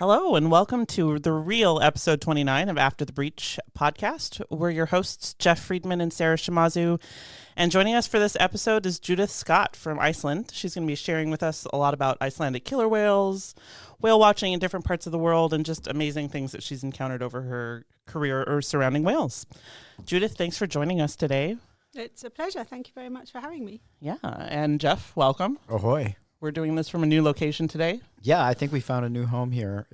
Hello and welcome to the real episode 29 of After the Breach podcast. We're your hosts, Jeff Friedman and Sara Shimazu. And joining us for this episode is Judith Scott from Iceland. She's going to be sharing with us a lot about Icelandic killer whales, whale watching in different parts of the world, and just amazing things that she's encountered over her career or surrounding whales. Judith, thanks for joining us today. It's a pleasure. Thank you very much for having me. Yeah, and Jeff, welcome. Ahoy. We're doing this from a new location today. Yeah, I think we found a new home here.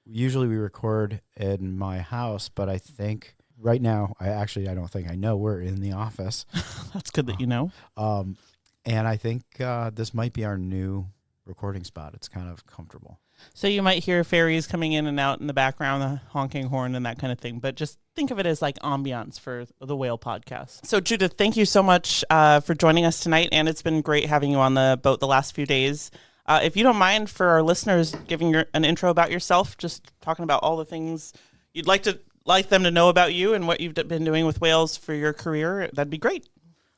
Usually we record in my house, but I think right now, I don't think I know we're in the office. That's good that you know. And I think this might be our new recording spot. It's kind of comfortable. So you might hear ferries coming in and out in the background, the honking horn and that kind of thing, but just think of it as like ambiance for the Whale podcast. So Judith, thank you so much for joining us tonight, and it's been great having you on the boat the last few days. If you don't mind, for our listeners, giving an intro about yourself, just talking about all the things you'd like them to know about you and what you've been doing with whales for your career, that'd be great.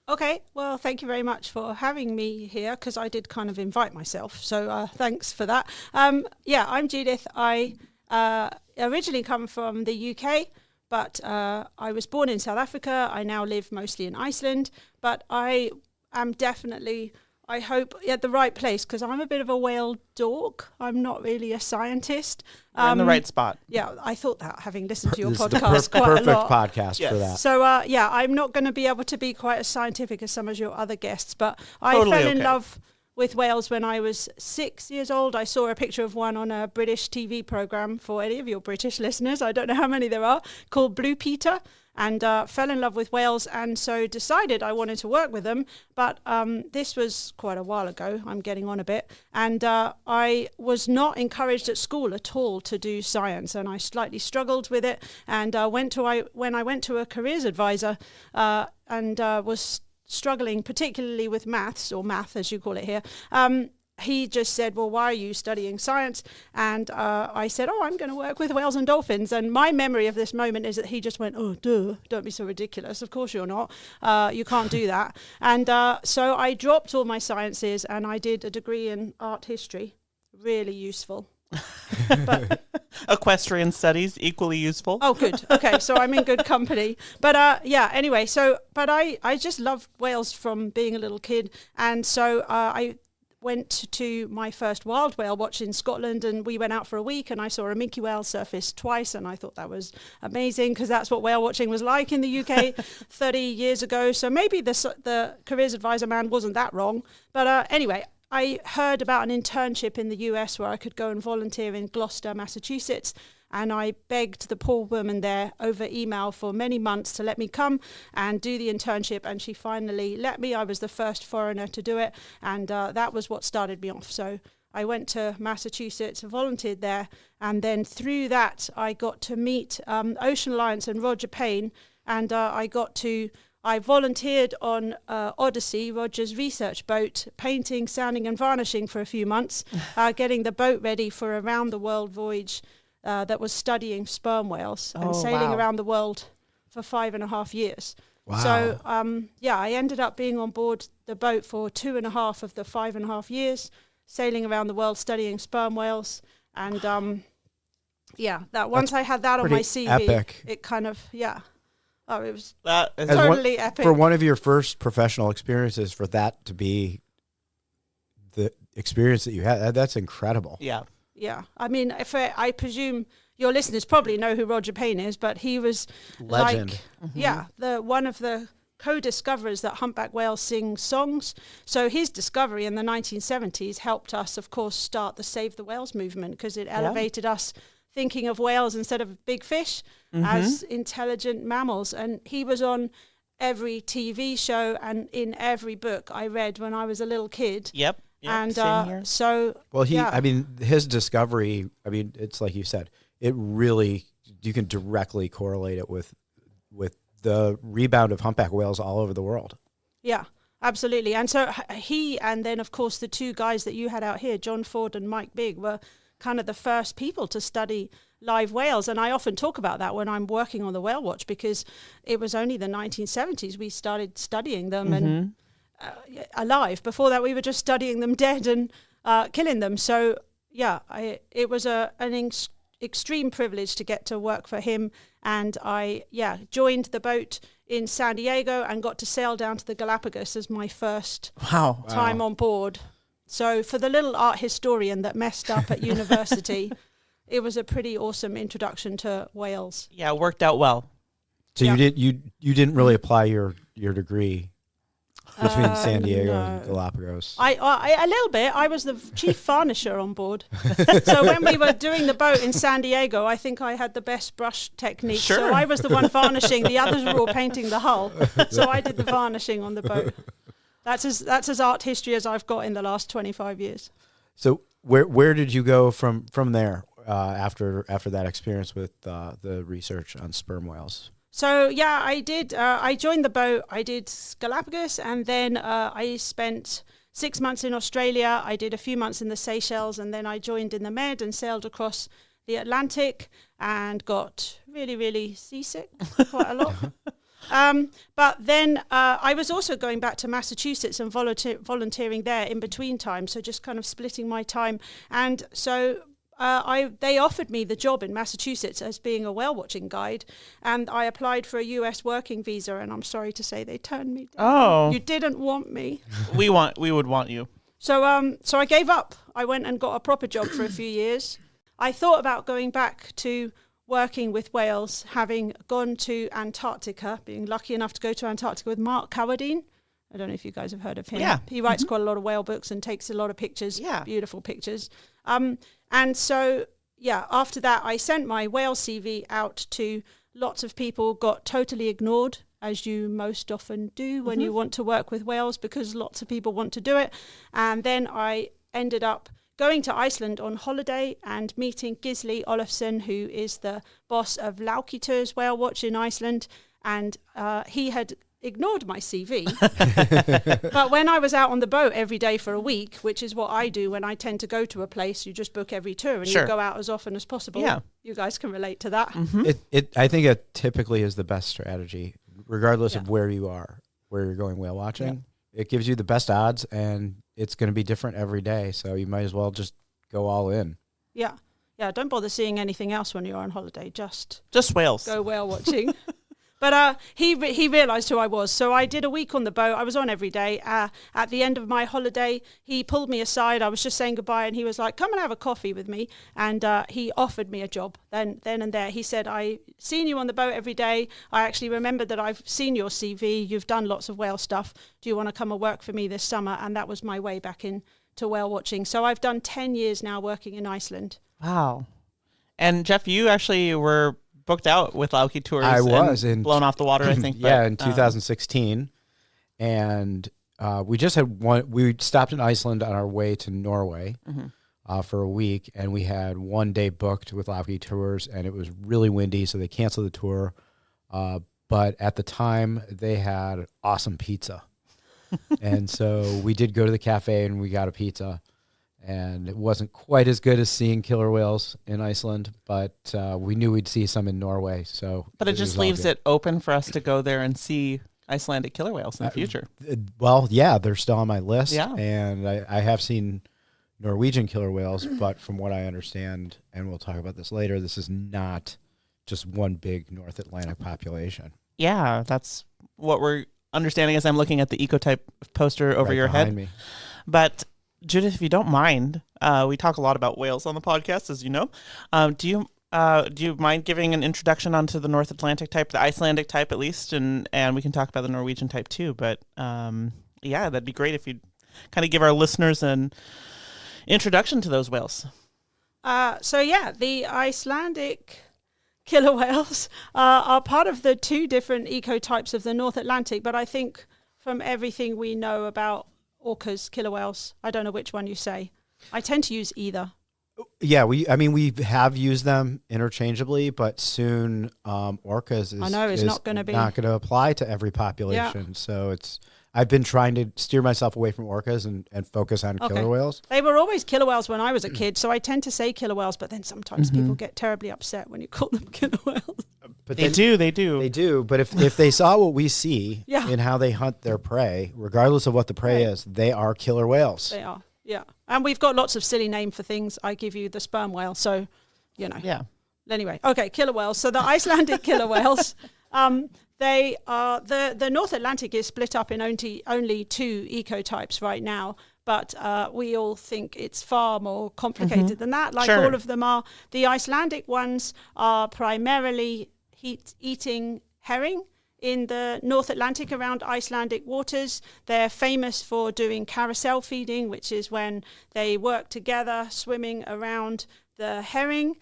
Okay, well, thank you very much for having me here, because I did kind of invite myself, so thanks for that. I'm Judith. I originally come from the UK, but I was born in South Africa. I now live mostly in Iceland, but I am definitely, I hope, at the right place, because I'm a bit of a whale dork. I'm not really a scientist. You're in the right spot. Yeah, I thought that, having listened to your This is podcast the quite a lot. perfect podcast for that. So, I'm not going to be able to be quite as scientific as some of your other guests, but I Totally fell in okay. love with whales when I was 6 years old. I saw a picture of one on a British TV programme, for any of your British listeners, I don't know how many there are, called Blue Peter, and fell in love with whales, and so decided I wanted to work with them. But this was quite a while ago. I'm getting on a bit. And I was not encouraged at school at all to do science, and I slightly struggled with it. And when I went to a careers advisor and was struggling particularly with maths, or math as you call it here, he just said, well, why are you studying science? And I said, I'm going to work with whales and dolphins. And my memory of this moment is that he just went, oh, duh, don't be so ridiculous. Of course you're not. You can't do that. And so I dropped all my sciences and I did a degree in art history. Really useful. But Equestrian studies, equally useful. Oh, good. Okay, so I'm in good company. But anyway, but I just loved whales from being a little kid. And so I went to my first wild whale watch in Scotland, and we went out for a week, and I saw a minke whale surface twice, and I thought that was amazing, because that's what whale watching was like in the UK 30 years ago. So maybe the careers advisor man wasn't that wrong. But anyway, I heard about an internship in the US where I could go and volunteer in Gloucester, Massachusetts. And I begged the poor woman there over email for many months to let me come and do the internship. And she finally let me. I was the first foreigner to do it. And that was what started me off. So I went to Massachusetts, volunteered there. And then through that, I got to meet Ocean Alliance and Roger Payne. And I volunteered on Odyssey, Roger's research boat, painting, sanding and varnishing for a few months, getting the boat ready for a round-the-world voyage that was studying sperm whales and sailing around the world for 5.5 years. Wow. So, I ended up being on board the boat for 2.5 of the 5.5 years, sailing around the world studying sperm whales. And, that once I had that on my CV, epic. it kind of, it was That is totally epic. For one of your first professional experiences, for that to be the experience that you had, that's incredible. Yeah. Yeah, I mean, I presume your listeners probably know who Roger Payne is, but he was Legend. one of the co-discoverers that humpback whales sing songs. So his discovery in the 1970s helped us, of course, start the Save the Whales movement, because it elevated us thinking of whales instead of big fish as intelligent mammals. And he was on every TV show and in every book I read when I was a little kid. Yep. And same here. His discovery, it's like you said, it really, you can directly correlate it with the rebound of humpback whales all over the world. Yeah, absolutely. And so he, and then of course the two guys that you had out here, John Ford and Mike Bigg, were kind of the first people to study live whales. And I often talk about that when I'm working on the Whale Watch, because it was only the 1970s we started studying them and alive. Before that, we were just studying them dead and killing them. So it was an extreme privilege to get to work for him. And I joined the boat in San Diego and got to sail down to the Galapagos as my first time on board. So for the little art historian that messed up at university, it was a pretty awesome introduction to whales. Yeah, it worked out well. So you didn't really apply your degree between San Diego and Galapagos. I a little bit. I was the chief varnisher on board. So when we were doing the boat in San Diego, I think I had the best brush technique. Sure. So I was the one varnishing. The others were all painting the hull. So I did the varnishing on the boat. That's as art history as I've got in the last 25 years. So where did you go from there after that experience with the research on sperm whales? So I did. I joined the boat. I did Galapagos, and then I spent 6 months in Australia. I did a few months in the Seychelles, and then I joined in the Med and sailed across the Atlantic and got really, really seasick quite a lot. But then I was also going back to Massachusetts and volunteering there in between time, so just kind of splitting my time. And so they offered me the job in Massachusetts as being a whale watching guide, and I applied for a US working visa, and I'm sorry to say they turned me down. Oh. You didn't want me. We would want you. So I gave up. I went and got a proper job for a few years. I thought about going back to working with whales, having gone to Antarctica, being lucky enough to go to Antarctica with Mark Cowardine. I don't know if you guys have heard of him. Yeah. He writes quite a lot of whale books and takes a lot of pictures, beautiful pictures. And so, after that, I sent my whale CV out to lots of people, got totally ignored, as you most often do when you want to work with whales, because lots of people want to do it. And then I ended up going to Iceland on holiday and meeting Gisli Olafsson, who is the boss of Laukitur's Whale Watch in Iceland. And he had ignored my CV. But when I was out on the boat every day for a week, which is what I do when I tend to go to a place, you just book every tour and you go out as often as possible. Yeah. You guys can relate to that. I think it typically is the best strategy, regardless of where you are, where you're going whale watching. It gives you the best odds, and it's going to be different every day. So you might as well just go all in. Yeah. Don't bother seeing anything else when you're on holiday. Just whales. Go whale watching. But he realised who I was. So I did a week on the boat. I was on every day. At the end of my holiday, he pulled me aside. I was just saying goodbye, and he was like, come and have a coffee with me. And he offered me a job then and there. He said, I've seen you on the boat every day. I actually remembered that I've seen your CV. You've done lots of whale stuff. Do you want to come and work for me this summer? And that was my way back into whale watching. So I've done 10 years now working in Iceland. Wow. And Jeff, you actually were booked out with Lauki Tours. I was blown off the water, I think. In 2016, and we just had one. We stopped in Iceland on our way to Norway for a week, and we had 1 day booked with Lauki Tours, and it was really windy, so they canceled the tour. But at the time, they had awesome pizza, and so we did go to the cafe and we got a pizza. And it wasn't quite as good as seeing killer whales in Iceland, but we knew we'd see some in Norway. But it just leaves it open for us to go there and see Icelandic killer whales in the future. Well, yeah, they're still on my list. Yeah. And I have seen Norwegian killer whales, but from what I understand, and we'll talk about this later, this is not just one big North Atlantic population. Yeah, that's what we're understanding as I'm looking at the ecotype poster over your head. Me. But Judith, if you don't mind, we talk a lot about whales on the podcast, as you know. Do you mind giving an introduction onto the North Atlantic type, the Icelandic type at least, and we can talk about the Norwegian type too. But that'd be great if you'd kind of give our listeners an introduction to those whales. The Icelandic killer whales are part of the two different ecotypes of the North Atlantic. But I think from everything we know about orcas, killer whales, I don't know which one you say. I tend to use either. Yeah, we have used them interchangeably, but soon orcas is not going to apply to every population. Yeah. So I've been trying to steer myself away from orcas and focus on killer whales. They were always killer whales when I was a kid, so I tend to say killer whales, but then sometimes people get terribly upset when you call them killer whales. But They do. But if they saw what we see in how they hunt their prey, regardless of what the prey is, they are killer whales. They are. Yeah. And we've got lots of silly name for things. I give you the sperm whale, so, you know. Yeah. Anyway, okay, killer whales. So the Icelandic killer whales, they are, the North Atlantic is split up in only 2 ecotypes right now, but we all think it's far more complicated than that, like Sure. all of them are. The Icelandic ones are primarily eating herring in the North Atlantic around Icelandic waters. They're famous for doing carousel feeding, which is when they work together, swimming around the herring,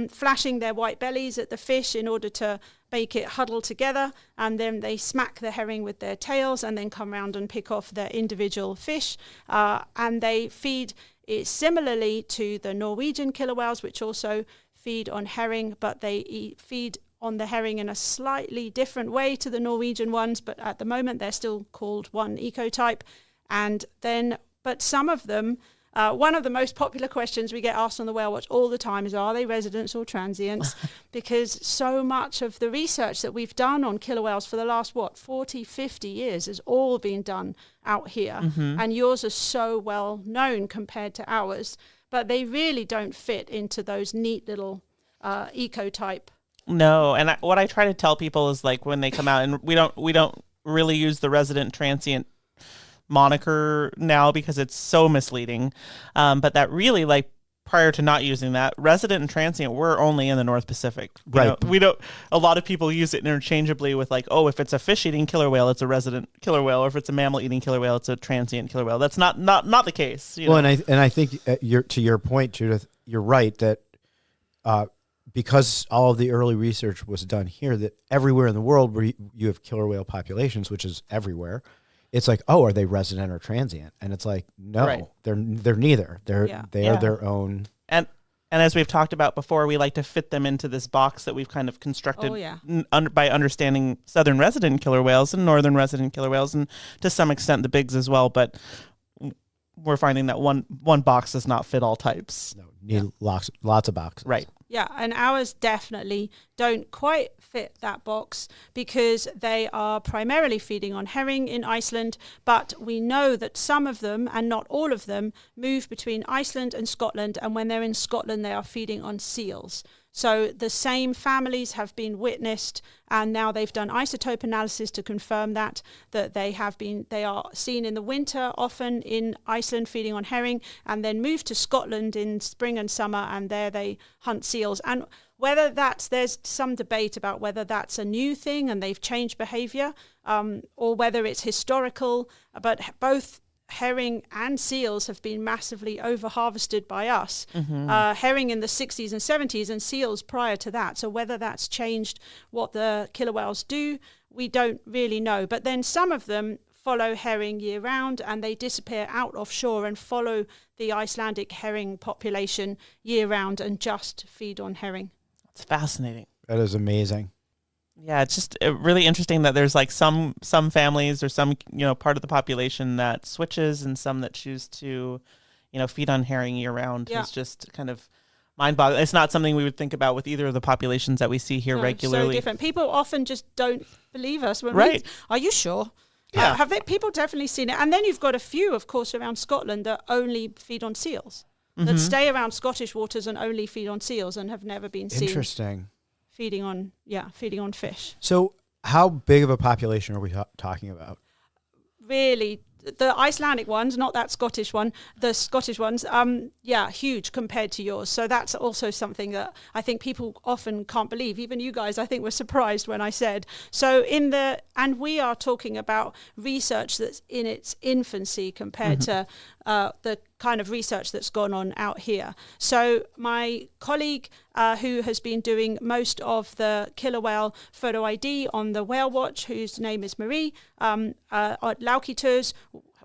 flashing their white bellies at the fish in order to make it huddle together, and then they smack the herring with their tails and then come round and pick off their individual fish. And they feed it similarly to the Norwegian killer whales, which also feed on herring, but they feed on the herring in a slightly different way to the Norwegian ones, but at the moment they're still called one ecotype. And then, but some of them, one of the most popular questions we get asked on the Whale Watch all the time is, are they residents or transients? Because so much of the research that we've done on killer whales for the last, 40, 50 years has all been done out here. And yours are so well known compared to ours, but they really don't fit into those neat little ecotype. No, and what I try to tell people is, like, when they come out, and we don't really use the resident transient moniker now because it's so misleading, but that really, like, prior to not using that, resident and transient, we're only in the North Pacific. Right. We don't. A lot of people use it interchangeably with, like, oh, if it's a fish-eating killer whale, it's a resident killer whale, or if it's a mammal-eating killer whale, it's a transient killer whale. That's not the case. Well, and I think to your point, Judith, you're right that because all of the early research was done here, that everywhere in the world where you have killer whale populations, which is everywhere, it's like, oh, are they resident or transient? And it's like, no, Right. they're neither. They are their own. And as we've talked about before, we like to fit them into this box that we've kind of constructed by understanding southern resident killer whales and northern resident killer whales, and to some extent the bigs as well. But we're finding that one box does not fit all types. No, need lots of boxes. Right. Yeah, and ours definitely don't quite fit that box because they are primarily feeding on herring in Iceland, but we know that some of them, and not all of them, move between Iceland and Scotland, and when they're in Scotland they are feeding on seals. So the same families have been witnessed, and now they've done isotope analysis to confirm that they are seen in the winter often in Iceland feeding on herring, and then move to Scotland in spring and summer, and there they hunt seals. And whether there's some debate about whether that's a new thing and they've changed behavior, or whether it's historical, but both herring and seals have been massively over-harvested by us. Herring in the 60s and 70s and seals prior to that. So whether that's changed what the killer whales do, we don't really know. But then some of them follow herring year-round and they disappear out offshore and follow the Icelandic herring population year-round and just feed on herring. It's fascinating. That is amazing. Yeah, it's just really interesting that there's, like, some families or some, part of the population that switches, and some that choose to, feed on herring year round. Yeah. It's just kind of mind-boggling. It's not something we would think about with either of the populations that we see here regularly. So different. People often just don't believe us when Right. Are you sure? Yeah. Have people definitely seen it? And then you've got a few, of course, around Scotland that only feed on seals, that stay around Scottish waters and only feed on seals and have never been seen. Interesting. Feeding on fish. So how big of a population are we talking about? Really, the Icelandic ones, not that Scottish one, the Scottish ones, huge compared to yours. So that's also something that I think people often can't believe. Even you guys, I think, were surprised when I said. So and we are talking about research that's in its infancy compared to the kind of research that's gone on out here. So my colleague who has been doing most of the killer whale photo ID on the Whale Watch, whose name is Marie, at Lauki Tours,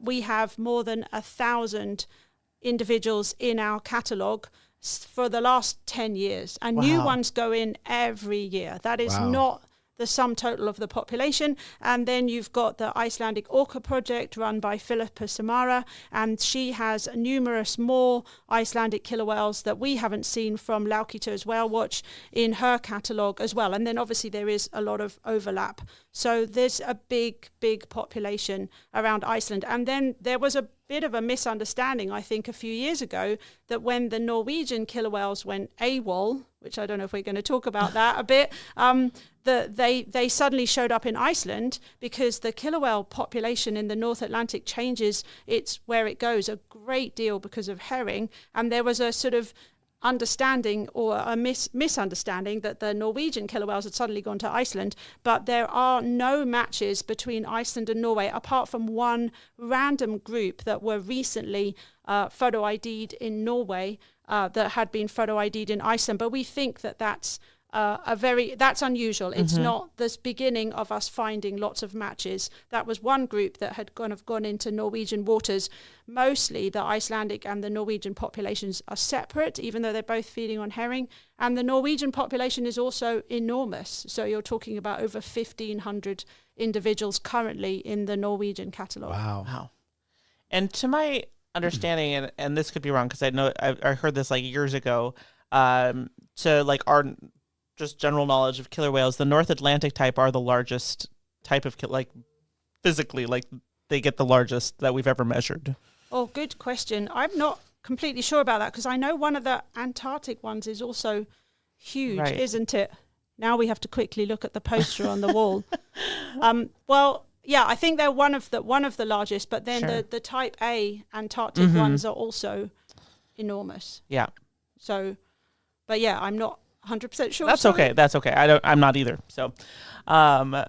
we have more than 1,000 individuals in our catalogue for the last 10 years, and new ones go in every year. That is the sum total of the population. And then you've got the Icelandic Orca Project run by Philippa Samara, and she has numerous more Icelandic killer whales that we haven't seen from Laukítu's Whale Watch in her catalogue as well. And then obviously there is a lot of overlap. So there's a big population around Iceland. And then there was a bit of a misunderstanding, I think, a few years ago, that when the Norwegian killer whales went AWOL, which I don't know if we're going to talk about that a bit, that they suddenly showed up in Iceland because the killer whale population in the North Atlantic changes where it goes a great deal because of herring. And there was a sort of understanding or a misunderstanding that the Norwegian killer whales had suddenly gone to Iceland, but there are no matches between Iceland and Norway apart from one random group that were recently photo ID'd in Norway that had been photo ID'd in Iceland. But we think that that's that's unusual. It's not this beginning of us finding lots of matches. That was one group that had gone into Norwegian waters. Mostly the Icelandic and the Norwegian populations are separate, even though they're both feeding on herring. And the Norwegian population is also enormous. So you're talking about over 1,500 individuals currently in the Norwegian catalogue. Wow. And to my understanding, and this could be wrong because I know I heard this like years ago, to like our just general knowledge of killer whales, the North Atlantic type are the largest type of like physically, like they get the largest that we've ever measured. Oh, good question. I'm not completely sure about that because I know one of the Antarctic ones is also huge, isn't it? Now we have to quickly look at the poster on the wall. Well, yeah, I think they're one of the largest, but then the Type A Antarctic ones are also enormous. Yeah. So, but yeah, I'm not 100% sure. That's okay. That's okay. I'm not either. So, wow,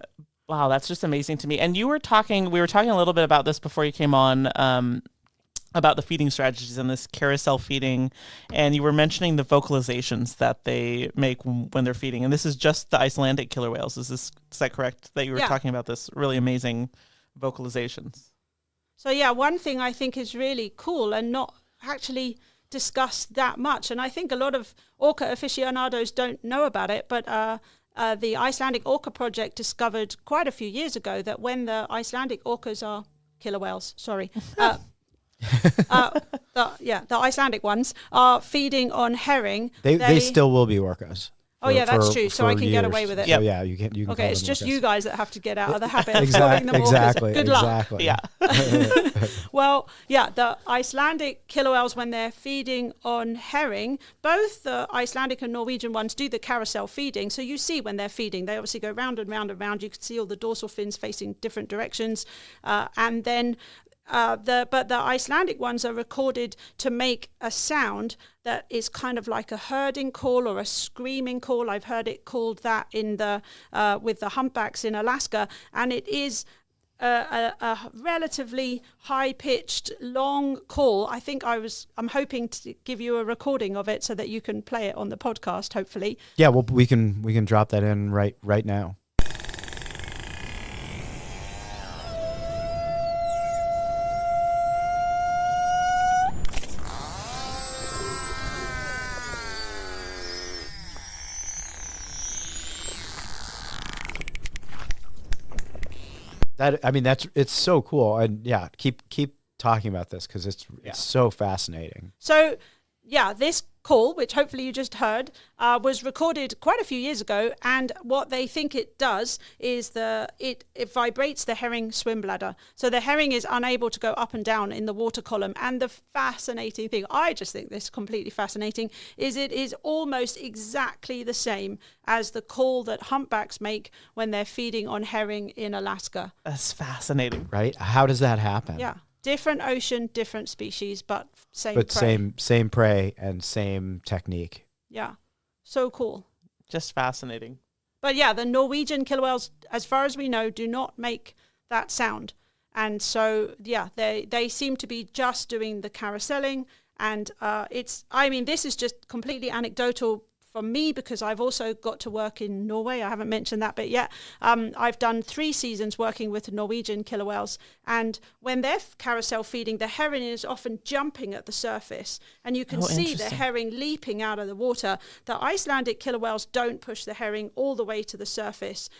that's just amazing to me. And we were talking a little bit about this before you came on, about the feeding strategies and this carousel feeding. And you were mentioning the vocalizations that they make when they're feeding. And this is just the Icelandic killer whales. Is that correct? That you were talking about this really amazing vocalizations. So yeah, one thing I think is really cool and not actually discussed that much, and I think a lot of orca aficionados don't know about it, but the Icelandic Orca Project discovered quite a few years ago that when the Icelandic orcas are killer whales, the Icelandic ones are feeding on herring, they still will be orcas. That's true. So I can get away with it. So yeah, you can. Okay, it's just you guys that have to get out of the habit of calling them orcas. Exactly. Good luck. Yeah. Well, yeah, the Icelandic killer whales, when they're feeding on herring, both the Icelandic and Norwegian ones do the carousel feeding. So you see when they're feeding, they obviously go round and round and round. You can see all the dorsal fins facing different directions, and then. But the Icelandic ones are recorded to make a sound that is kind of like a herding call or a screaming call. I've heard it called that in with the humpbacks in Alaska, and it is a relatively high-pitched, long call. I think I'm hoping to give you a recording of it so that you can play it on the podcast, hopefully. Yeah, well, we can drop that in right now. It's so cool, and yeah, keep talking about this because it's so fascinating. So, yeah, this call, which hopefully you just heard, was recorded quite a few years ago, and what they think it does is it vibrates the herring swim bladder, so the herring is unable to go up and down in the water column. And the fascinating thing, I just think this is completely fascinating, is it is almost exactly the same as the call that humpbacks make when they're feeding on herring in Alaska. That's fascinating, right? How does that happen? Yeah. Different ocean, different species, but same prey. Same prey and same technique. Yeah. So cool. Just fascinating. But yeah, the Norwegian killer whales, as far as we know, do not make that sound. And so, yeah, they seem to be just doing the carouseling. And this is just completely anecdotal for me, because I've also got to work in Norway. I haven't mentioned that bit yet. I've done 3 seasons working with Norwegian killer whales, and when they're carousel feeding, the herring is often jumping at the surface, and you can see the herring leaping out of the water. The Icelandic killer whales don't push the herring all the way to the surface.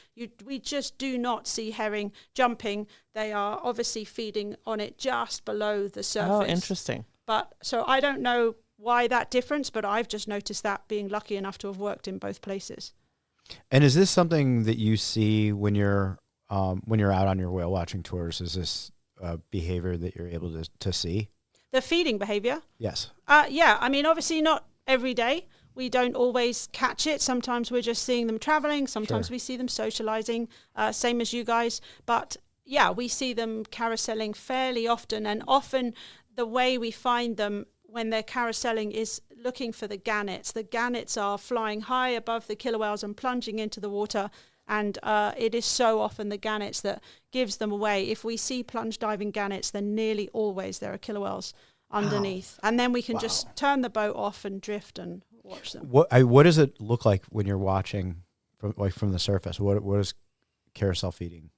We just do not see herring jumping. They are obviously feeding on it just below the surface. Oh, interesting. But so I don't know why that difference, but I've just noticed that, being lucky enough to have worked in both places. And is this something that you see when you're out on your whale watching tours? Is this behavior that you're able to see? The feeding behavior? Yes. Yeah, I mean, obviously not every day. We don't always catch it. Sometimes we're just seeing them traveling. Sometimes we see them socializing, same as you guys. But yeah, we see them carouseling fairly often, and often the way we find them when they're carouseling is looking for the gannets. The gannets are flying high above the killer whales and plunging into the water, and it is so often the gannets that gives them away. If we see plunge diving gannets, then nearly always there are killer whales underneath. And then we can just turn the boat off and drift and watch them. What does it look like when you're watching from the surface? What is carousel feeding?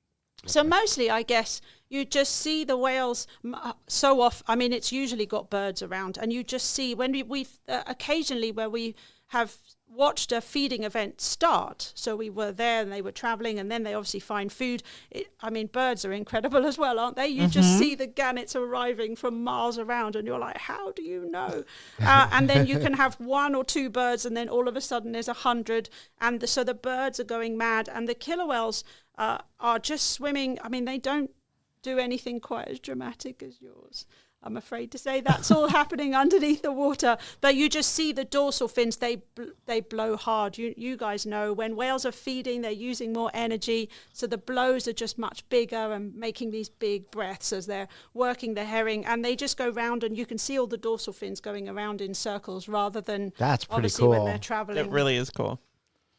So mostly, I guess, you just see the whales so off. I mean, it's usually got birds around, and you just see when we've occasionally where we have watched a feeding event start. So we were there and they were traveling, and then they obviously find food. I mean, birds are incredible as well, aren't they? You just see the gannets arriving from miles around, and you're like, how do you know? And then you can have 1 or 2 birds, and then all of a sudden there's 100, and so the birds are going mad, and the killer whales are just swimming. I mean, they don't do anything quite as dramatic as yours. I'm afraid to say that's all happening underneath the water. But you just see the dorsal fins, they blow hard. You guys know when whales are feeding, they're using more energy. So the blows are just much bigger and making these big breaths as they're working the herring. And they just go round, and you can see all the dorsal fins going around in circles rather than that's pretty obviously cool. when they're traveling. It really is cool.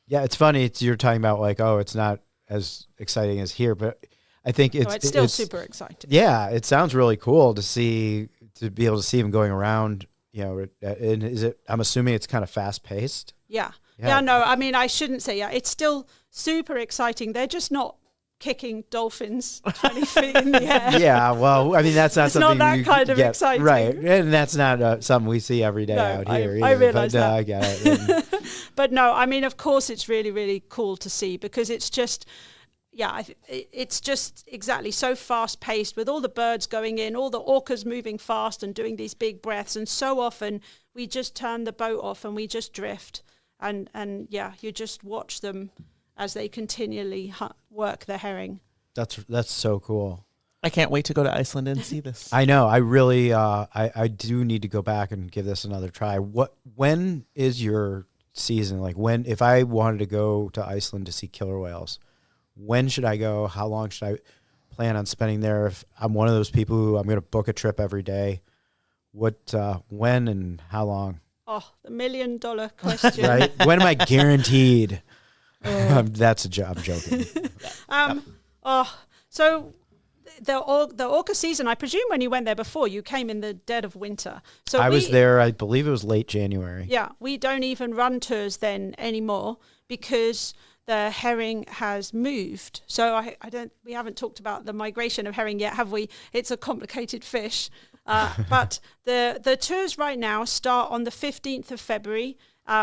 Yeah, it's funny. You're talking about like, oh, it's not as exciting as here, but I think it's still super exciting. Yeah, it sounds really cool to be able to see them going around. You know, and is it? I'm assuming it's kind of fast paced. Yeah. No, I mean, I shouldn't say it's still super exciting. They're just not kicking dolphins 20 feet in the air. Yeah, well, I mean, that's not something not that kind of exciting, right? And that's not something we see every day out here. I realize that. I get it. But no, I mean, of course, it's really, really cool to see, because it's just. Yeah, it's just exactly so fast-paced with all the birds going in, all the orcas moving fast and doing these big breaths. And so often we just turn the boat off and we just drift. And you just watch them as they continually work the herring. That's so cool. I can't wait to go to Iceland and see this. I know. I really, I do need to go back and give this another try. When is your season? Like if I wanted to go to Iceland to see killer whales, when should I go? How long should I plan on spending there? If I'm one of those people who I'm going to book a trip every day, when and how long? Oh, the $1 million question. Right? When am I guaranteed? That's a job. I'm joking. So the orca season, I presume when you went there before, you came in the dead of winter. So I was there, I believe it was late January. Yeah, we don't even run tours then anymore because the herring has moved. So we haven't talked about the migration of herring yet, have we? It's a complicated fish. But the tours right now start on the 15th of February.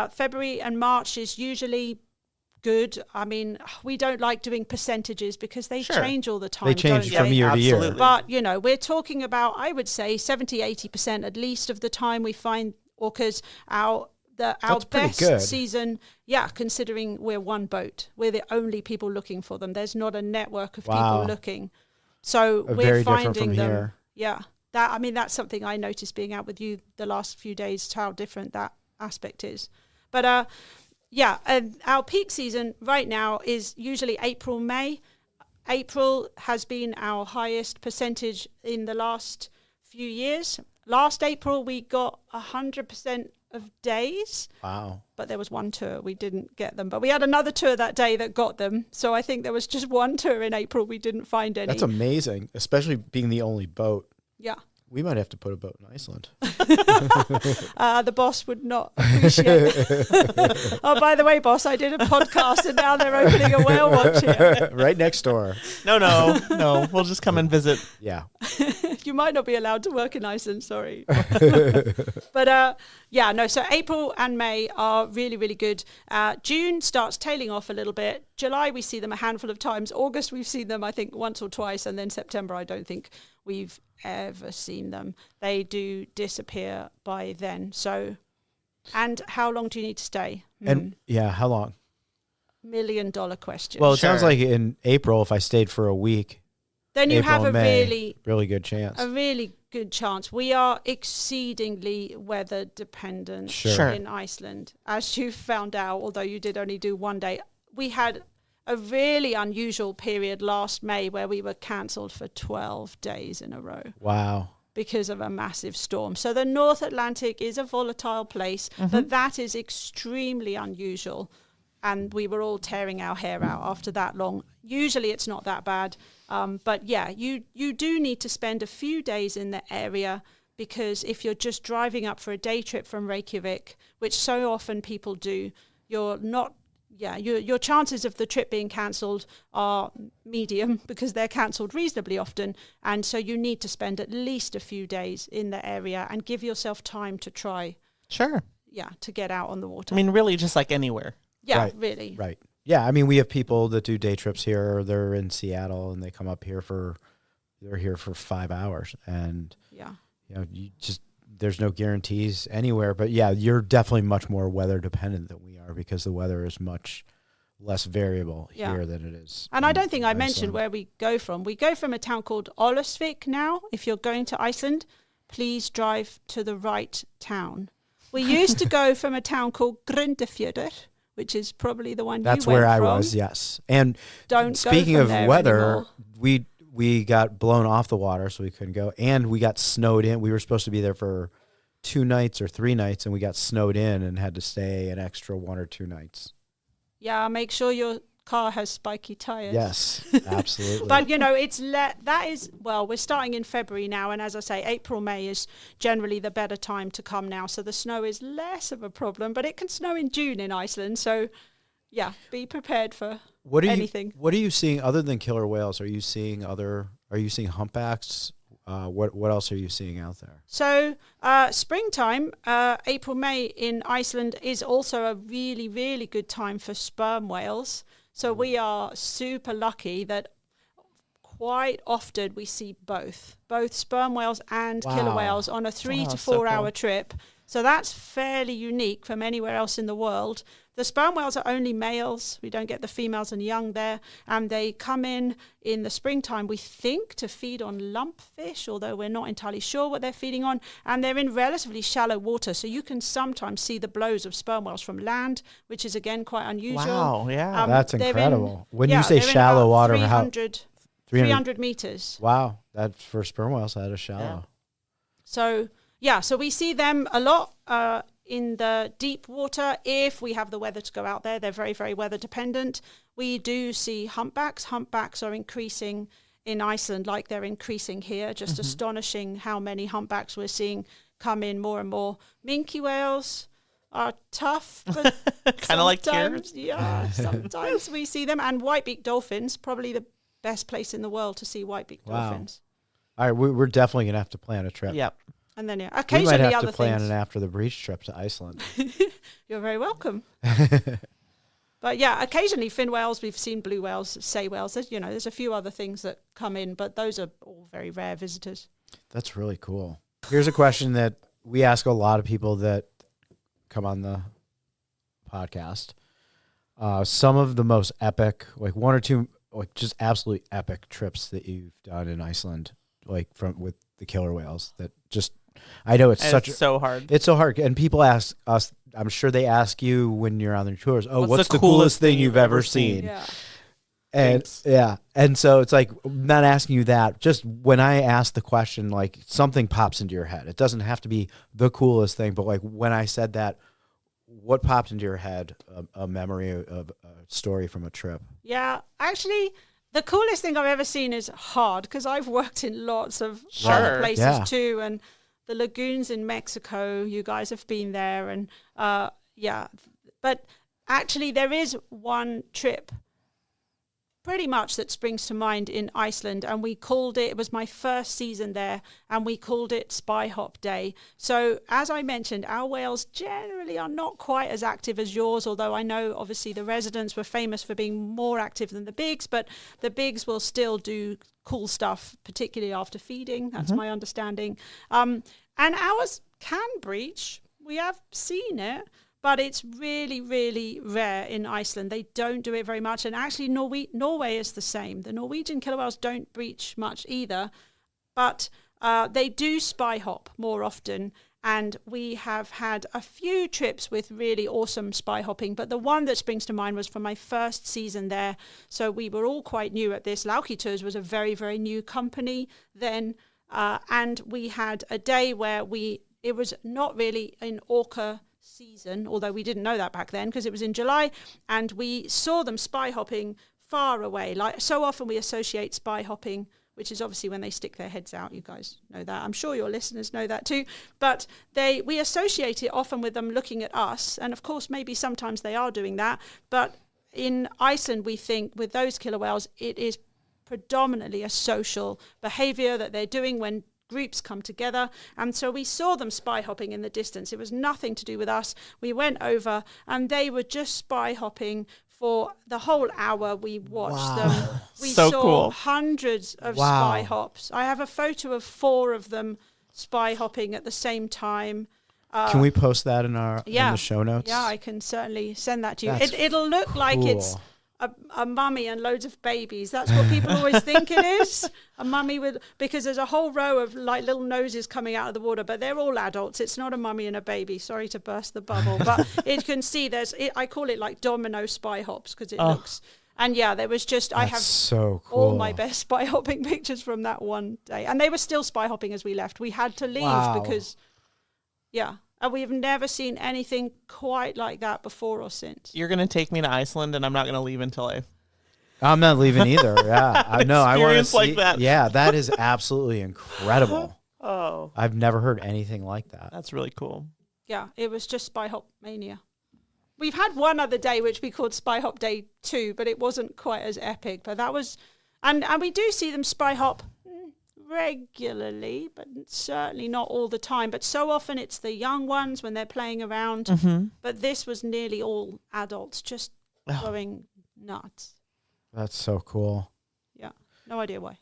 February and March is usually good. I mean, we don't like doing percentages because they change all the time. They change from year to year. But, we're talking about, I would say, 70-80% at least of the time we find orcas out. Our best season, considering we're one boat. We're the only people looking for them. There's not a network of people looking. So we're finding them. Here. Yeah. That's something I noticed being out with you the last few days, how different that aspect is. But our peak season right now is usually April, May. April has been our highest percentage in the last few years. Last April, we got 100% of days. Wow. But there was one tour we didn't get them. But we had another tour that day that got them. So I think there was just one tour in April we didn't find any. That's amazing, especially being the only boat. Yeah. We might have to put a boat in Iceland. The boss would not appreciate it. Oh, by the way, boss, I did a podcast and now they're opening a whale watch here. Right next door. No. We'll just come and visit. Yeah. You might not be allowed to work in Iceland, sorry. But so April and May are really, really good. June starts tailing off a little bit. July, we see them a handful of times. August, we've seen them, I think, once or twice. And then September, I don't think we've ever seen them. They do disappear by then. So, and how long do you need to stay? And how long? $1 million question. Well, it sounds like in April, if I stayed for a week, then you April have a and May, really good chance. A really good chance. We are exceedingly weather dependent Sure. in Iceland. As you found out, although you did only do one day, we had a really unusual period last May where we were cancelled for 12 days in a row. Wow. Because of a massive storm. So the North Atlantic is a volatile place, but that is extremely unusual. And we were all tearing our hair out after that long. Usually it's not that bad. But yeah, you do need to spend a few days in the area, because if you're just driving up for a day trip from Reykjavik, which so often people do, your chances of the trip being cancelled are medium because they're cancelled reasonably often. And so you need to spend at least a few days in the area and give yourself time to try. Sure. Yeah, to get out on the water. I mean, really, just like anywhere. Yeah, Right, really. Right. Yeah, I mean, we have people that do day trips here. They're in Seattle and they come up here they're here for 5 hours. And, there's no guarantees anywhere. But yeah, you're definitely much more weather dependent than we are, because the weather is much less variable here than it is. And I don't think I Iceland. mentioned where we go from. We go from a town called Ólafsvík now. If you're going to Iceland, please drive to the right town. We used to go from a town called Grundarfjörður, which is probably the one That's you went where I from. was, yes. And Don't speaking go of from there weather, anymore. we got blown off the water, so we couldn't go. And we got snowed in. We were supposed to be there for 2 nights or 3 nights, and we got snowed in and had to stay an extra 1 or 2 nights. Yeah, make sure your car has spiky tires. Yes, absolutely. But we're starting in February now, and as I say, April, May is generally the better time to come now, so the snow is less of a problem, but it can snow in June in Iceland, so yeah, be prepared for anything. What are you seeing other than killer whales? Are you seeing humpbacks? What else are you seeing out there? So springtime, April, May in Iceland is also a really, really good time for sperm whales. So we are super lucky that quite often we see both sperm whales and killer whales on a 3 to 4 hour trip. So that's fairly unique from anywhere else in the world. The sperm whales are only males. We don't get the females and young there. And they come in the springtime, we think, to feed on lumpfish, although we're not entirely sure what they're feeding on. And they're in relatively shallow water, so you can sometimes see the blows of sperm whales from land, which is, again, quite unusual. Wow, yeah. That's incredible. When you say shallow water, 300 meters. Wow, that's for sperm whales, that is shallow. So, so we see them a lot in the deep water. If we have the weather to go out there, they're very, very weather dependent. We do see humpbacks. Humpbacks are increasing in Iceland like they're increasing here. Just astonishing how many humpbacks we're seeing come in more and more. Minke whales are tough, but kind of like here. Yeah, sometimes we see them. And white-beaked dolphins, probably the best place in the world to see white-beaked dolphins. All right, we're definitely going to have to plan a trip. Yep. And then, We occasionally might have other to plan things. an after the breach trip to Iceland. You're very welcome. But yeah, occasionally fin whales, we've seen blue whales, sei whales. There's a few other things that come in, but those are all very rare visitors. That's really cool. Here's a question that we ask a lot of people that come on the podcast. Some of the most epic, like 1 or 2, like just absolutely epic trips that you've done in Iceland, like with the killer whales. That just, I know it's so hard. It's so hard, and people ask us. I'm sure they ask you when you're on their tours. Oh, what's the the coolest thing you've ever seen? Yeah. And and so it's like, I'm not asking you that. Just when I ask the question, like something pops into your head. It doesn't have to be the coolest thing, but like when I said that, what popped into your head? A memory of a story from a trip? Yeah, actually, The coolest thing I've ever seen is hard, because I've worked in lots of Sure. other places Yeah. too, and the lagoons in Mexico, you guys have been there, and but actually there is one trip pretty much that springs to mind in Iceland, and we called it was my first season there, and we called it Spy Hop Day. So as I mentioned, our whales generally are not quite as active as yours, although I know obviously the residents were famous for being more active than the bigs, but the bigs will still do cool stuff, particularly after feeding. That's my understanding. And ours can breach. We have seen it. But it's really, really rare in Iceland. They don't do it very much. And actually, Norway is the same. The Norwegian killer whales don't breach much either. But they do spy hop more often. And we have had a few trips with really awesome spy hopping. But the one that springs to mind was from my first season there. So we were all quite new at this. Lauki Tours was a very, very new company then. And we had a day where it was not really an orca season, although we didn't know that back then because it was in July, and we saw them spy hopping far away. Like so often we associate spy hopping, which is obviously when they stick their heads out. You guys know that. I'm sure your listeners know that too. But we associate it often with them looking at us, and of course maybe sometimes they are doing that. But in Iceland, we think with those killer whales, it is predominantly a social behavior that they're doing when groups come together, and so we saw them spy hopping in the distance. It was nothing to do with us. We went over and they were just spy hopping for the whole hour we watched them. We So saw cool. hundreds of spy hops. I have a photo of 4 of them spy hopping at the same time. Can we post that in the show notes? Yeah, I can certainly send that to you. That's It'll look like it's a mummy and loads of babies. That's what people always think it is. A mummy because there's a whole row of like little noses coming out of the water, but they're all adults. It's not a mummy and a baby. Sorry to burst the bubble, but you can see I call it like domino spy hops because it looks. And yeah, there was just, I have so cool. all my best spy hopping pictures from that one day. And they were still spy hopping as we left. We had to leave because, and we've never seen anything quite like that before or since. You're going to take me to Iceland, and I'm not going to leave until I'm not leaving either. Yeah, I know. I want to see like that. Yeah, that is absolutely incredible. Oh, I've never heard anything like that. that's really cool. Yeah, it was just Spy Hop Mania. We've had one other day which we called Spy Hop Day 2, but it wasn't quite as epic. But that was, and we do see them spy hop regularly, but certainly not all the time. But so often it's the young ones when they're playing around. Mm-hmm. But this was nearly all adults just going nuts. That's so cool. Yeah, no idea why.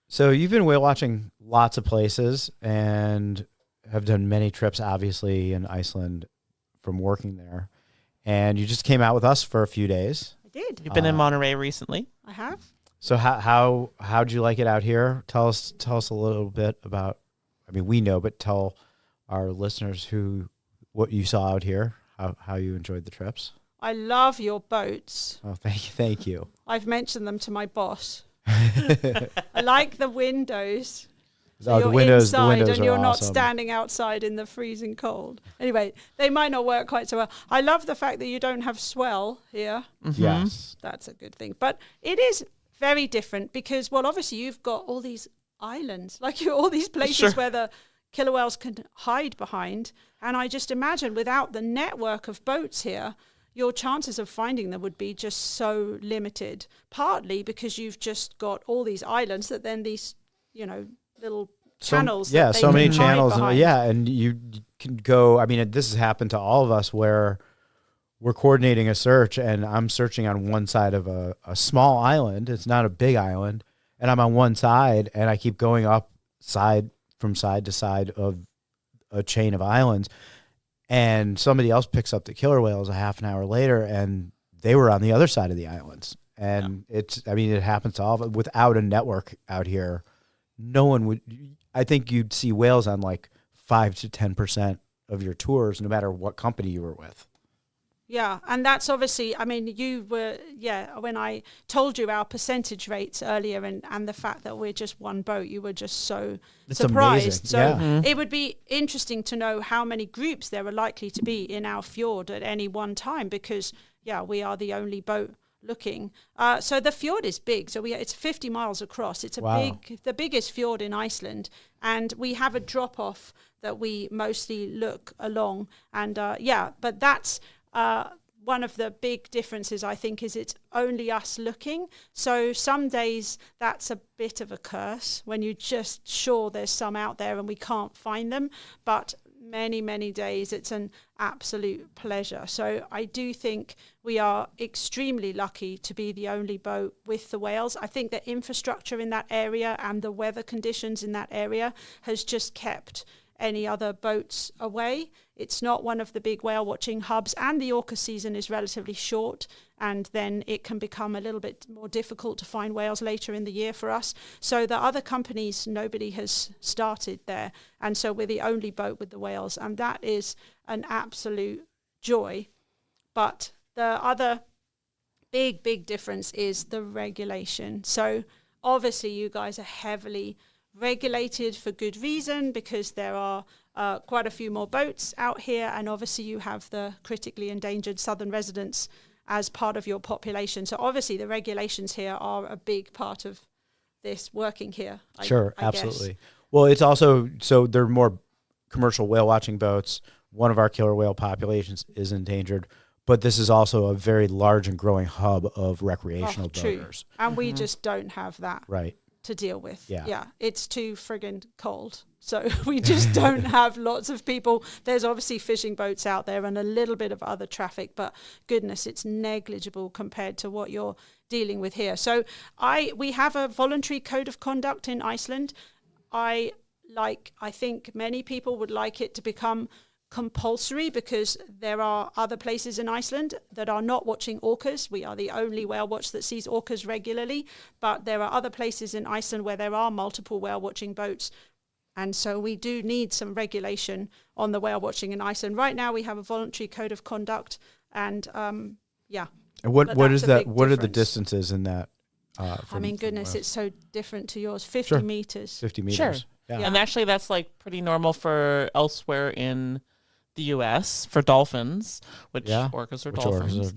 So you've been whale watching lots of places and have done many trips, obviously, in Iceland from working there. And you just came out with us for a few days. I did. You've been in Monterey recently. I have. So how'd you like it out here? Tell us a little bit about. I mean, we know, but tell our listeners what you saw out here, how you enjoyed the trips. I love your boats. Oh, thank you. I've mentioned them to my boss. I like the windows. So the windows inside and are you're not awesome. standing outside in the freezing cold. Anyway, they might not work quite so well. I love the fact that you don't have swell here. Mm-hmm. Yes. That's a good thing. But it is very different because, well, obviously you've got all these islands, like all these places where the killer whales can hide behind. And I just imagine without the network of boats here, your chances of finding them would be just so limited, partly because you've just got all these islands that then these, little channels. So many channels. Behind. And you can go, I mean, this has happened to all of us where we're coordinating a search and I'm searching on one side of a small island. It's not a big island. And I'm on one side and I keep going up from side to side of a chain of islands. And somebody else picks up the killer whales a half an hour later and they were on the other side of the islands. And it happens to all of it. Without a network out here, no one would, I think you'd see whales on like 5 to 10% of your tours, no matter what company you were with. Yeah, and that's obviously, I mean, you were, when I told you our percentage rates earlier and the fact that we're just one boat, you were just so surprised. Amazing. So it would be interesting to know how many groups there are likely to be in our fjord at any one time because, we are the only boat looking. So the fjord is big. So it's 50 miles across. It's the biggest fjord in Iceland. And we have a drop off that we mostly look along. And but that's one of the big differences, I think, is it's only us looking. So some days that's a bit of a curse when you're just sure there's some out there and we can't find them. But many days it's an absolute pleasure. So I do think we are extremely lucky to be the only boat with the whales. I think the infrastructure in that area and the weather conditions in that area has just kept any other boats away. It's not one of the big whale watching hubs, and the orca season is relatively short, and then it can become a little bit more difficult to find whales later in the year for us. So the other companies, nobody has started there, and so we're the only boat with the whales, and that is an absolute joy. But the other big difference is the regulation. So obviously you guys are heavily regulated for good reason, because there are quite a few more boats out here, and obviously you have the critically endangered southern residents as part of your population. So obviously the regulations here are a big part of this working here. Sure, I absolutely. guess. Well, it's also, so there are more commercial whale watching boats. One of our killer whale populations is endangered, but this is also a very large and growing hub of recreational boaters. And we just don't have that. Right. To deal with. Yeah. It's too friggin' cold. So we just don't have lots of people. There's obviously fishing boats out there and a little bit of other traffic, but goodness, it's negligible compared to what you're dealing with here. So we have a voluntary code of conduct in Iceland. I think many people would like it to become compulsory, because there are other places in Iceland that are not watching orcas. We are the only whale watch that sees orcas regularly, but there are other places in Iceland where there are multiple whale watching boats. And so we do need some regulation on the whale watching in Iceland. Right now we have a voluntary code of conduct, and And what is that? What are the distances in that? Goodness, it's so different to yours. 50 meters. 50 meters. Sure. Yeah. And actually that's like pretty normal for elsewhere in the U.S. for dolphins, which orcas are dolphins.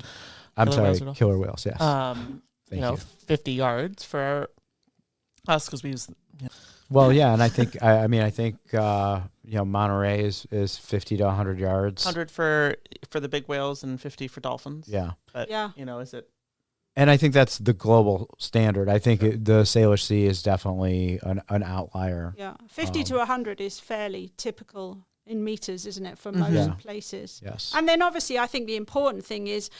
Killer whales, yes. Thank you. 50 yards for us, because we use... Yeah. Well, yeah, and I think, I think Monterey is 50 to 100 yards. 100 for the big whales and 50 for dolphins. Yeah. But, is it... And I think that's the global standard. I think the Salish Sea is definitely an outlier. Yeah, 50 to 100 is fairly typical in meters, isn't it, for most places? Yes. And then obviously I think the important thing is,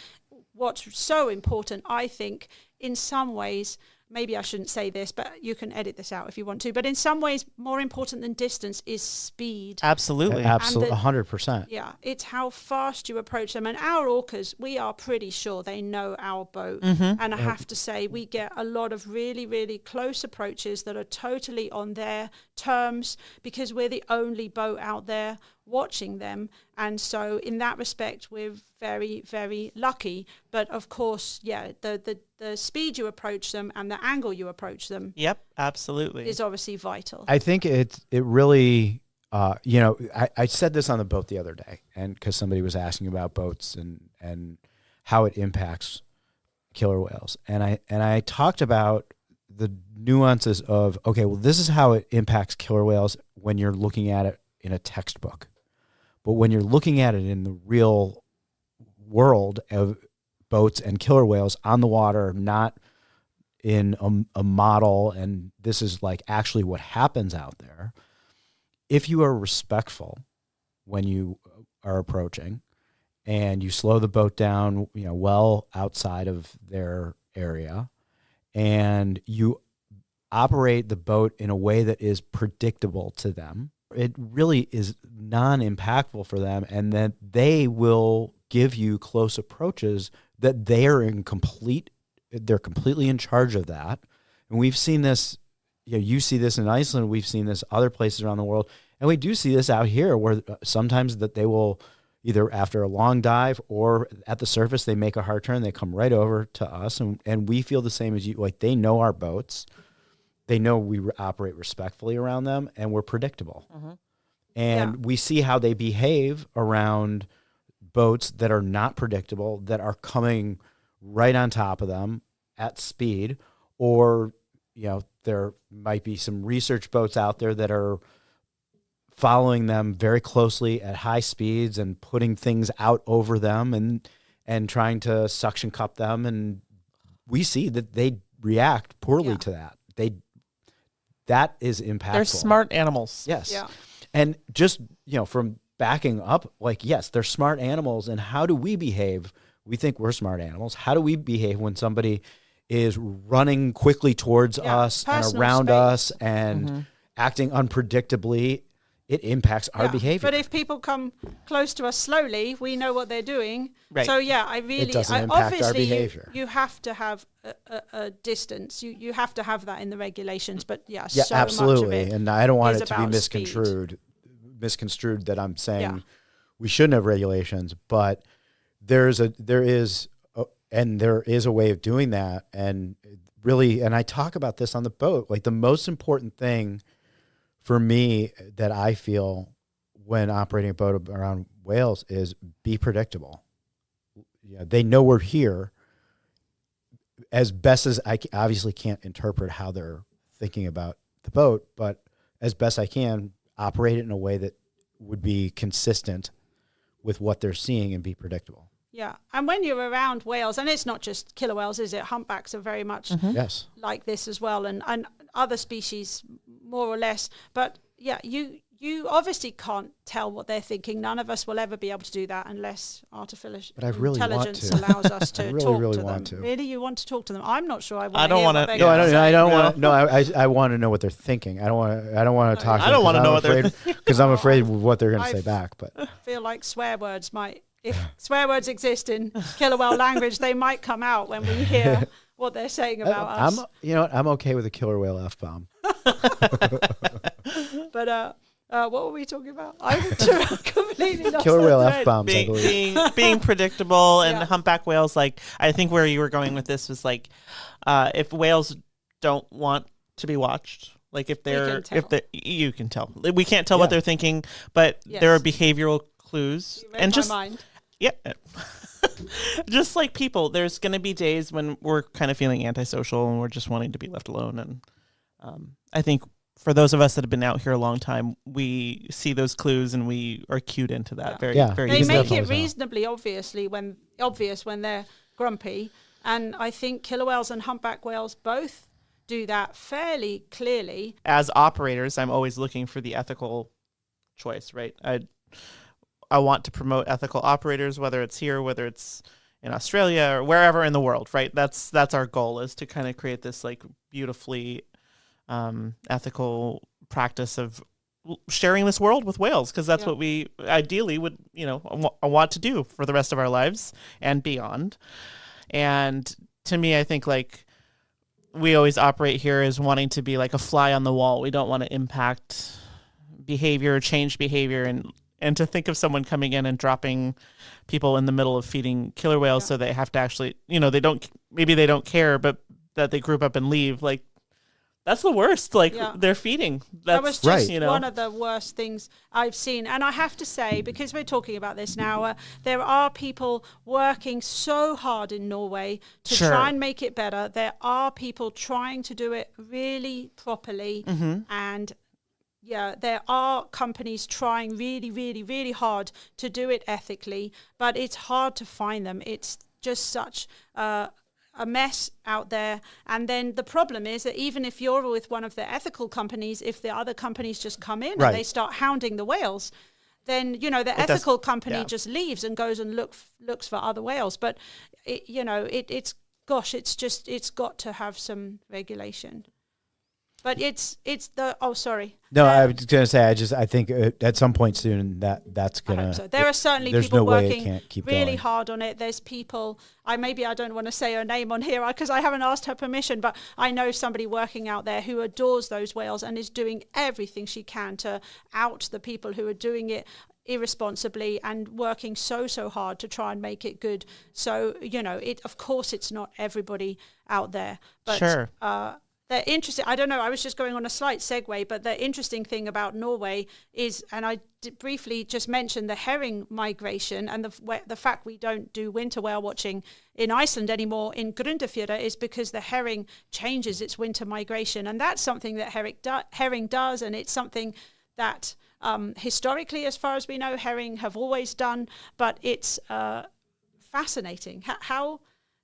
what's so important, I think, in some ways, maybe I shouldn't say this, but you can edit this out if you want to, but in some ways more important than distance is speed. Absolutely. Absolutely, 100%. Yeah, it's how fast you approach them. And our orcas, we are pretty sure they know our boat. And I have to say, we get a lot of really, really close approaches that are totally on their terms, because we're the only boat out there watching them. And so in that respect, we're very, very lucky. But of course, the speed you approach them and the angle you approach them. Yep, absolutely. Is obviously vital. I think it really, I said this on the boat the other day, and because somebody was asking about boats and how it impacts killer whales. And I talked about the nuances of, okay, well, this is how it impacts killer whales when you're looking at it in a textbook. But when you're looking at it in the real world of boats and killer whales on the water, not in a model, and this is like actually what happens out there, if you are respectful when you are approaching and you slow the boat down, well outside of their area, and you operate the boat in a way that is predictable to them, it really is non-impactful for them, and that they will give you close approaches that they're completely in charge of that. And we've seen this, you see this in Iceland, we've seen this other places around the world, and we do see this out here where sometimes that they will either after a long dive or at the surface, they make a hard turn, they come right over to us, and we feel the same as you. Like, they know our boats. They know we operate respectfully around them, and we're predictable. And we see how they behave around boats that are not predictable, that are coming right on top of them at speed, or, there might be some research boats out there that are following them very closely at high speeds and putting things out over them and trying to suction cup them. And we see that they react poorly to that. That is impactful. They're smart animals. Yes. Yeah. And just, from backing up, yes, they're smart animals. And how do we behave? We think we're smart animals. How do we behave when somebody is running quickly towards us and personal around space. us and acting unpredictably? It impacts our behavior. But if people come close to us slowly, we know what they're doing. Right. So It doesn't impact our obviously behavior. You have to have a distance. You have to have that in the regulations. But Yeah, so absolutely. much of it And I don't want is it to be about misconstrued that I'm saying we shouldn't have regulations, but there is a way of doing that. And really, and I talk about this on the boat, like the most important thing for me that I feel when operating a boat around whales is be predictable. They know we're here. As best as I obviously can't interpret how they're thinking about the boat, but as best I can, operate it in a way that would be consistent with what they're seeing and be predictable. Yeah. And when you're around whales, and it's not just killer whales, is it? Humpbacks are very much Yes. like this as well, and other species more or less. But yeah, you obviously can't tell what they're thinking. None of us will ever be able to do that unless artificial intelligence allows us to talk to them. Really, you want to talk to them? I'm not sure I want to. I don't want to. No, I don't want to. No, I want to know what they're thinking. I don't want to talk. I don't want to know what they're thinking because I'm afraid of what they're going to say back. But I feel like swear words might. If swear words exist in killer whale language, they might come out when we hear what they're saying about us. I'm okay with a killer whale F-bomb. But what were we talking about? I completely lost killer whale that F-bombs, I believe. Being predictable and humpback whales. Like, I think where you were going with this was like, if whales don't want to be watched, like if you can tell. We can't tell what they're thinking, but there are behavioral clues. You read my mind. Yeah. Just like people, there's going to be days when we're kind of feeling antisocial and we're just wanting to be left alone. And I think for those of us that have been out here a long time, we see those clues and we are cued into that very They easily. make it reasonably obvious when they're grumpy. And I think killer whales and humpback whales both do that fairly clearly. As operators, I'm always looking for the ethical choice, right? I want to promote ethical operators, whether it's here, whether it's in Australia or wherever in the world, right? That's our goal, is to kind of create this like beautifully ethical practice of sharing this world with whales, because that's what we ideally would, want to do for the rest of our lives and beyond. And to me, I think like we always operate here as wanting to be like a fly on the wall. We don't want to impact behavior, change behavior, and to think of someone coming in and dropping people in the middle of feeding killer whales so they have to actually, they don't care, but that they group up and leave. Like, that's the worst. Like, they're feeding. That was just one of the worst things I've seen. And I have to say, because we're talking about this now, there are people working so hard in Norway to try and make it better. There are people trying to do it really properly. And there are companies trying really, really, really hard to do it ethically, but it's hard to find them. It's just such a mess out there. And then the problem is that even if you're with one of the ethical companies, if the other companies just come in and they start hounding the whales, then, the ethical company just leaves and goes and looks for other whales. But, it's got to have some regulation. But it's the sorry. No, I was going to say I think at some point soon that's going to. So. There are certainly people working really hard on it. There's people. I don't want to say her name on here because I haven't asked her permission. But I know somebody working out there who adores those whales and is doing everything she can to out the people who are doing it irresponsibly and working so hard to try and make it good. So of course it's not everybody out there, but the interesting, I don't know, I was just going on a slight segue, but the interesting thing about Norway is, and I briefly just mentioned the herring migration and the fact we don't do winter whale watching in Iceland anymore in Grundarfjörður is because the herring changes its winter migration. And that's something that herring does, and it's something that historically, as far as we know, herring have always done, but it's fascinating. How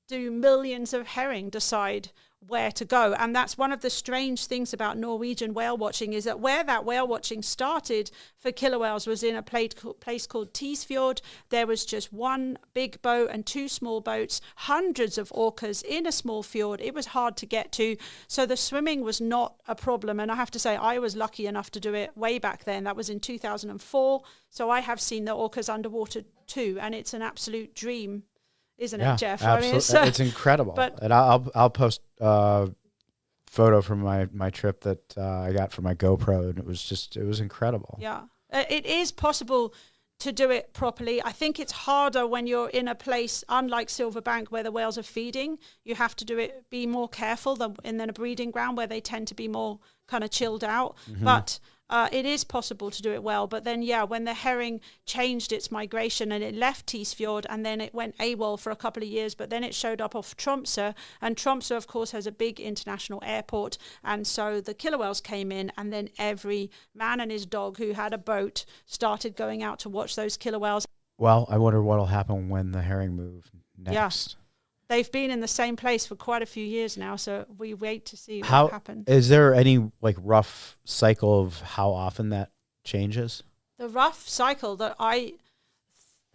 do millions of herring decide where to go? And that's one of the strange things about Norwegian whale watching, is that where that whale watching started for killer whales was in a place called Tisfjord. There was just one big boat and two small boats, hundreds of orcas in a small fjord. It was hard to get to, so the swimming was not a problem. And I have to say, I was lucky enough to do it way back then. That was in 2004, so I have seen the orcas underwater too, and it's an absolute dream, isn't it, Jeff? Absolutely. I mean, it's incredible. And I'll post a photo from my trip that I got from my GoPro, and it was incredible. Yeah, it is possible to do it properly. I think it's harder when you're in a place unlike Silverbank where the whales are feeding. You have to be more careful than in a breeding ground where they tend to be more kind of chilled out. Mm-hmm. But it is possible to do it well. But then, when the herring changed its migration and it left Tisfjord and then it went AWOL for a couple of years, but then it showed up off Tromsø. And Tromsø, of course, has a big international airport. And so the killer whales came in, and then every man and his dog who had a boat started going out to watch those killer whales. Well, I wonder what will happen when the herring move next. Yeah. They've been in the same place for quite a few years now, so we wait to see what happens. Is there any rough cycle of how often that changes? The rough cycle that I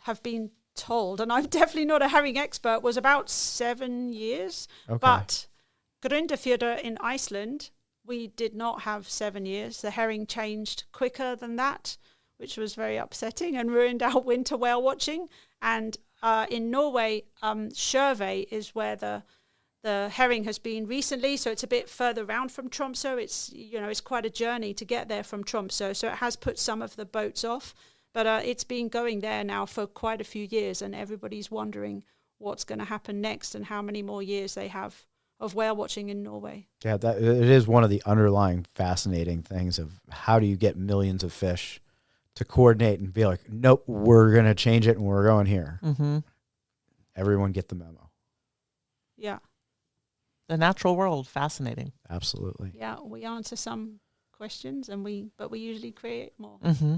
have been told, and I'm definitely not a herring expert, was about 7 years. Okay. But Grundarfjörður in Iceland, we did not have 7 years. The herring changed quicker than that, which was very upsetting and ruined our winter whale watching. And in Norway, Sjøvey is where the herring has been recently, so it's a bit further round from Tromsø. It's quite a journey to get there from Tromsø, so it has put some of the boats off. But it's been going there now for quite a few years, and everybody's wondering what's going to happen next and how many more years they have of whale watching in Norway. Yeah, it is one of the underlying fascinating things of how do you get millions of fish to coordinate and be like, nope, we're going to change it and we're going here. Mm-hmm. Everyone get the memo. Yeah. The natural world, fascinating. Absolutely. Yeah, we answer some questions, but we usually create more. Mm-hmm.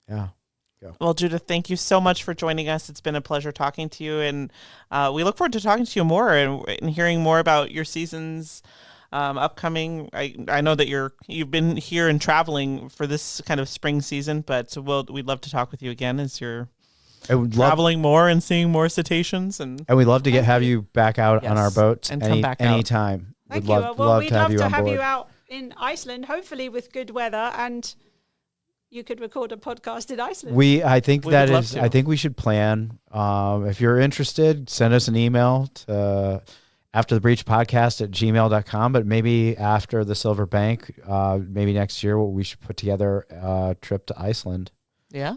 Yeah. Go. Well, Judith, thank you so much for joining us. It's been a pleasure talking to you, and we look forward to talking to you more and hearing more about your seasons upcoming. I know that you've been here and traveling for this kind of spring season, but we'd love to talk with you again as you're traveling more and seeing more cetaceans, and we'd love to have you back out on our boats and come back anytime. Thank you. We'd love to have you out in Iceland, hopefully with good weather, and you could record a podcast in Iceland. I think we should plan. If you're interested, send us an email to afterthebreachpodcast@gmail.com, but maybe after the Silver Bank, maybe next year, we should put together a trip to Iceland. Yeah.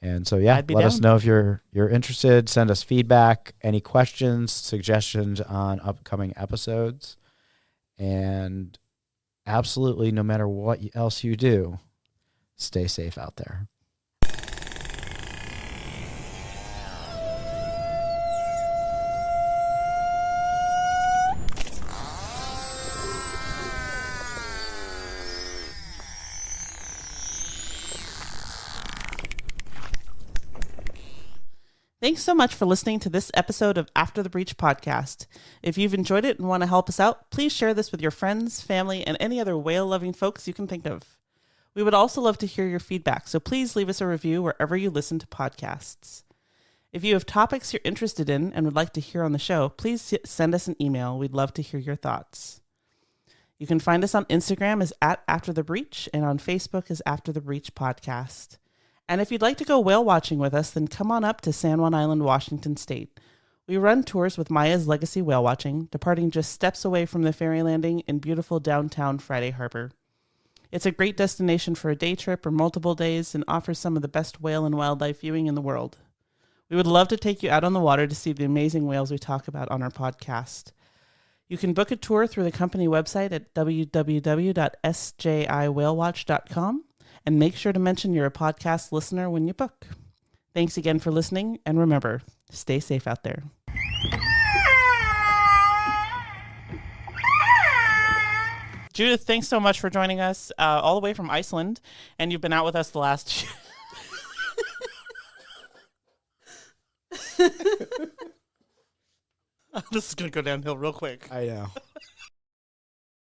And so, let us know if you're interested. Send us feedback, any questions, suggestions on upcoming episodes. And absolutely, no matter what else you do, stay safe out there. Thanks so much for listening to this episode of After the Breach podcast. If you've enjoyed it and want to help us out, please share this with your friends, family, and any other whale-loving folks you can think of. We would also love to hear your feedback, so please leave us a review wherever you listen to podcasts. If you have topics you're interested in and would like to hear on the show, please send us an email. We'd love to hear your thoughts. You can find us on Instagram as @AfterTheBreach and on Facebook as After the Breach Podcast. And if you'd like to go whale watching with us, then come on up to San Juan Island, Washington State. We run tours with Maya's Legacy Whale Watching, departing just steps away from the ferry landing in beautiful downtown Friday Harbor. It's a great destination for a day trip or multiple days and offers some of the best whale and wildlife viewing in the world. We would love to take you out on the water to see the amazing whales we talk about on our podcast. You can book a tour through the company website at www.sjIwhalewatch.com and make sure to mention you're a podcast listener when you book. Thanks again for listening, and remember, stay safe out there. Judith, thanks so much for joining us all the way from Iceland, and you've been out with us the last... This is going to go downhill real quick. I know.